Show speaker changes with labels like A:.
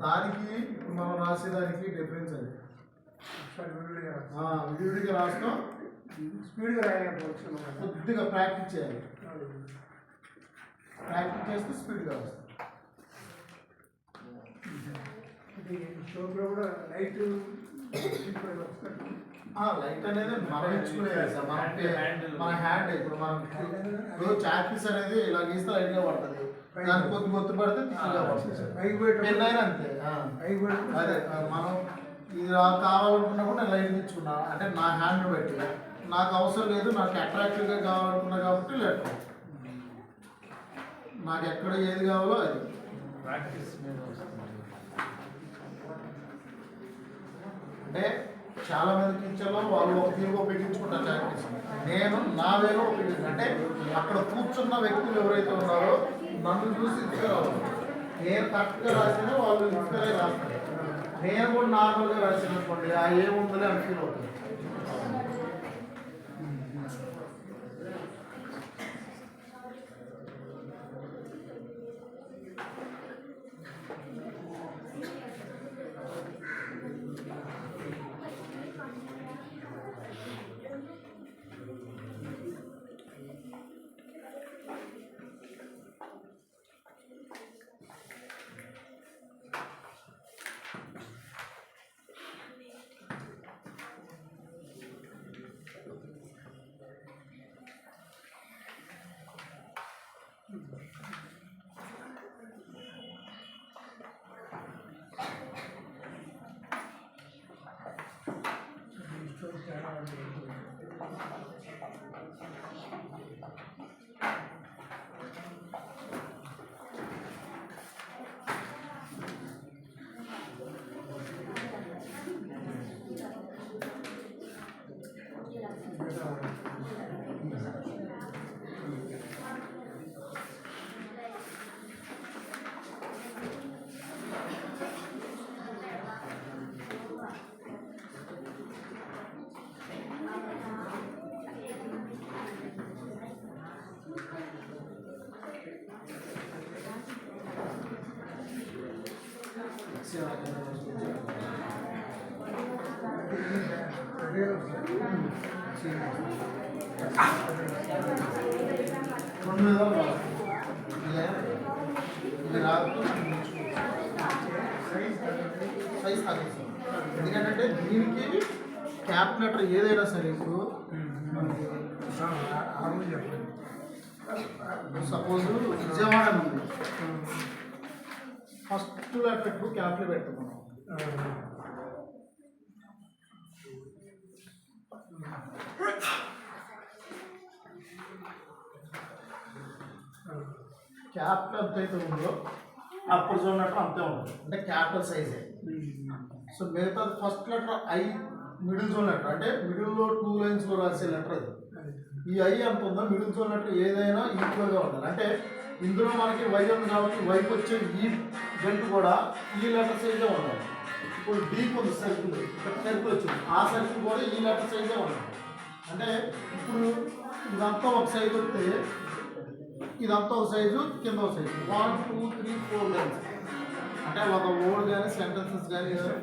A: దానికి ఇప్పుడు మనం రాసేదానికి డిఫరెన్స్ అది విడివిడిగా రాస్తాం,
B: స్పీడ్గా రాయకపోవచ్చు.
A: కొద్దిగా ప్రాక్టీస్ చేయాలి. ప్రాక్టీస్ చేస్తే స్పీడ్గా వస్తాం.
B: షోలో కూడా లైట్
A: లైట్ అనేది మనం ఇచ్చుకునేది సార్. మన హ్యాండ్ ఇప్పుడు మనం చాక్పీస్ అనేది ఇలా గీస్తే లైట్గా పడుతుంది, దానికి కొద్ది పడితే తిక్కుగా పడుతుంది. పెన్ అయినా అంతే. అదే మనం ఇది కావాలనుకున్నప్పుడు నేను లైట్ తెచ్చుకున్నా అంటే నా హ్యాండ్ బట్టి నాకు అవసరం లేదు, నాకు అట్రాక్టివ్గా కావాలనుకున్నా కాబట్టి లేదు. నాకు ఎక్కడ ఏది కావాలో అది ప్రాక్టీస్ అంటే చాలా మంది టీచర్లు వాళ్ళు ఒక తీరుగా ఉపయోగించుకుంటారు ప్రాక్టీస్. నేను నా వేలో ఉపయోగించాను అంటే అక్కడ కూర్చున్న వ్యక్తులు ఎవరైతే ఉన్నారో నన్ను చూసి ఇన్స్పైర్ అవుతారు. నేను కరెక్ట్గా రాసినా వాళ్ళు ఇన్స్పైర్ అయి రాస్తారు. నేను కూడా నార్మల్గా రాసిననుకోండి ఆ ఏముందని అని ఫీల్ అవుతుంది. ఎందుకంటే దీనికి క్యాప్ లెటర్ ఏదైనా సరే ఇప్పుడు సపోజ్ విజయవాడ ఉంది, ఫస్ట్ లెటర్ క్యాప్లో పెట్టుకున్నాం. క్యాపిటల్ ఎంతైతే ఉందో అప్పుడు చూడటం అంతే ఉంటుంది, అంటే క్యాపిటల్ సైజే. సో మిగతా first letter I middle zone letter అంటే మిడిల్లో 2 లైన్స్లో రాసే లెటర్ అది. ఈ ఐ ఎంత ఉందో మిడిల్ జోన్ లెటర్ ఏదైనా ఈక్వల్గా ఉండాలి. అంటే ఇందులో మనకి వై ఉంది కాబట్టి వైపు వచ్చే ఈ బెల్ట్ కూడా ఈ లెటర్ సైజే ఉండాలి. ఇప్పుడు డీప్ ఉంది సర్కిల్, ఇక్కడ సర్కిల్ వచ్చింది, ఆ సర్కిల్ కూడా ఈ లెటర్ సైజే ఉండాలి. అంటే ఇప్పుడు ఇదంతా ఒక సైజు వస్తే ఇదంతా ఒక సైజు, కింద ఒక సైజు, 1 2 3 4 లైన్స్. అంటే ఒక వర్డ్ కానీ సెంటెన్సెస్ కానీ ఏదైనా